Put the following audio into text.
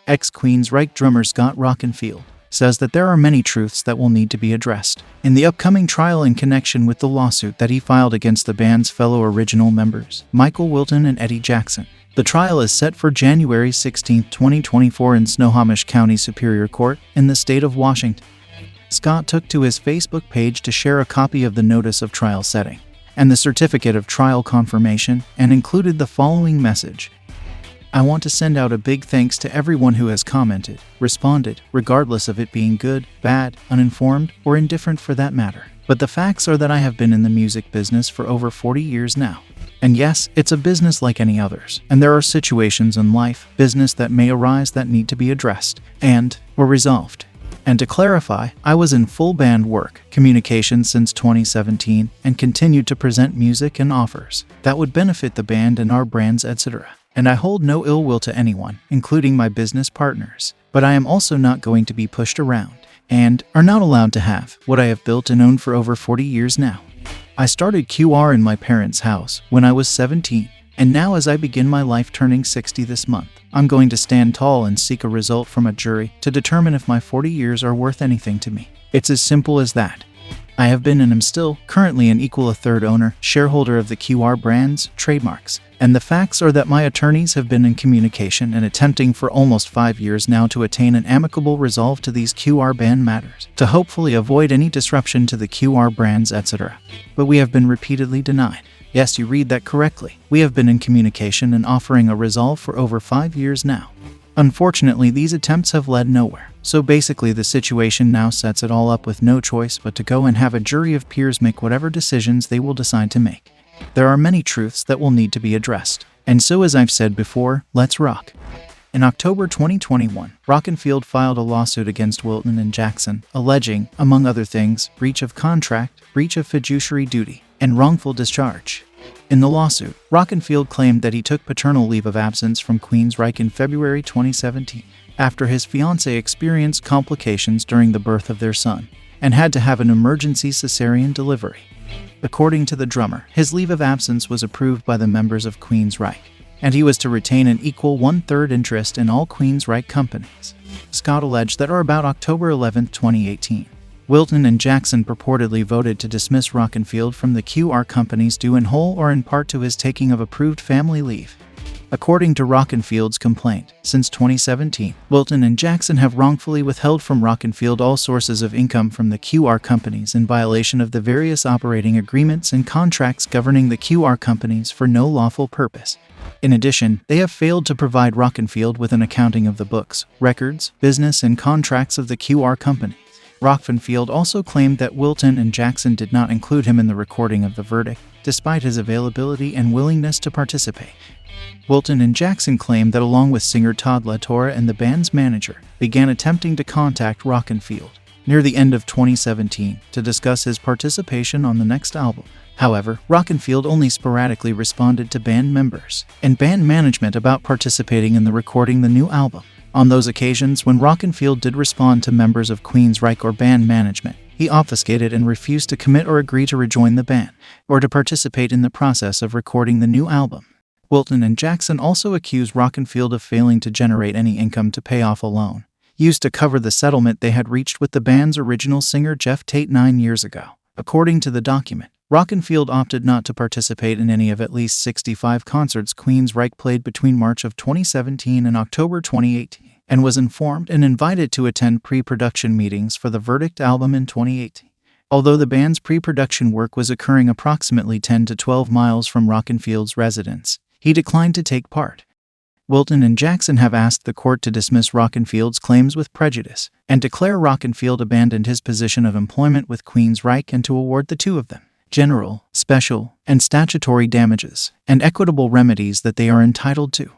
Ex-QUEENSRYCHE drummer Scott Rockenfield says that there are many truths that will need to be addressed in the upcoming trial in connection with the lawsuit that he filed against the band's fellow original members, Michael Wilton and Eddie Jackson. The trial is set for January 16, 2024 in Snohomish County Superior Court in the state of Washington. Scott took to his Facebook page to share a copy of the notice of trial setting and the certificate of trial confirmation, and included the following message: "I want to send out a big thanks to everyone who has commented, responded, regardless of it being good, bad, uninformed, or indifferent for that matter. But the facts are that I have been in the music business for over 40 years now. And yes, it's a business like any others, and there are situations in life, business that may arise that need to be addressed or resolved. And to clarify, I was in full band work, communication since 2017, and continued to present music and offers that would benefit the band and our brands, etc. And I hold no ill will to anyone, including my business partners. But I am also not going to be pushed around, and are not allowed to have what I have built and owned for over 40 years now. I started QR in my parents' house when I was 17, and now as I begin my life turning 60 this month, I'm going to stand tall and seek a result from a jury to determine if my 40 years are worth anything to me. It's as simple as that. I have been and am still currently an equal a third owner, shareholder of the QR brands, trademarks, and the facts are that my attorneys have been in communication and attempting for almost 5 years now to attain an amicable resolve to these QR band matters, to hopefully avoid any disruption to the QR brands, etc. But we have been repeatedly denied." Yes, you read that correctly. We have been in communication and offering a resolve for over 5 years now. Unfortunately, these attempts have led nowhere. So basically the situation now sets it all up with no choice but to go and have a jury of peers make whatever decisions they will decide to make. There are many truths that will need to be addressed. And so, as I've said before, let's rock. In October 2021, Rockenfield filed a lawsuit against Wilton and Jackson, alleging, among other things, breach of contract, breach of fiduciary duty, and wrongful discharge. In the lawsuit, Rockenfield claimed that he took paternal leave of absence from QUEENSRYCHE in February 2017 after his fiancée experienced complications during the birth of their son and had to have an emergency cesarean delivery. According to the drummer, his leave of absence was approved by the members of QUEENSRYCHE, and he was to retain an equal 1/3 interest in all QUEENSRYCHE companies. Scott alleged that on about October 11, 2018, Wilton and Jackson purportedly voted to dismiss Rockenfield from the QR companies due in whole or in part to his taking of approved family leave. According to Rockenfield's complaint, since 2017, Wilton and Jackson have wrongfully withheld from Rockenfield all sources of income from the QR companies in violation of the various operating agreements and contracts governing the QR companies for no lawful purpose. In addition, they have failed to provide Rockenfield with an accounting of the books, records, business, and contracts of the QR companies. Rockenfield also claimed that Wilton and Jackson did not include him in the recording of the verdict, despite his availability and willingness to participate. Wilton and Jackson claimed that along with singer Todd LaTorra and the band's manager, began attempting to contact Rockenfield near the end of 2017 to discuss his participation on the next album. However, Rockenfield only sporadically responded to band members and band management about participating in the recording the new album. On those occasions when Rockenfield did respond to members of QUEENSRYCHE or band management, he obfuscated and refused to commit or agree to rejoin the band, or to participate in the process of recording the new album. Wilton and Jackson also accused Rockenfield of failing to generate any income to pay off a loan used to cover the settlement they had reached with the band's original singer Jeff Tate 9 years ago. According to the document, Rockenfield opted not to participate in any of at least 65 concerts QUEENSRYCHE played between March of 2017 and October 2018, and was informed and invited to attend pre-production meetings for the Verdict album in 2018. Although the band's pre-production work was occurring approximately 10 to 12 miles from Rockenfield's residence, he declined to take part. Wilton and Jackson have asked the court to dismiss Rockenfield's claims with prejudice and declare Rockenfield abandoned his position of employment with QUEENSRYCHE and to award the two of them general, special, and statutory damages and equitable remedies that they are entitled to.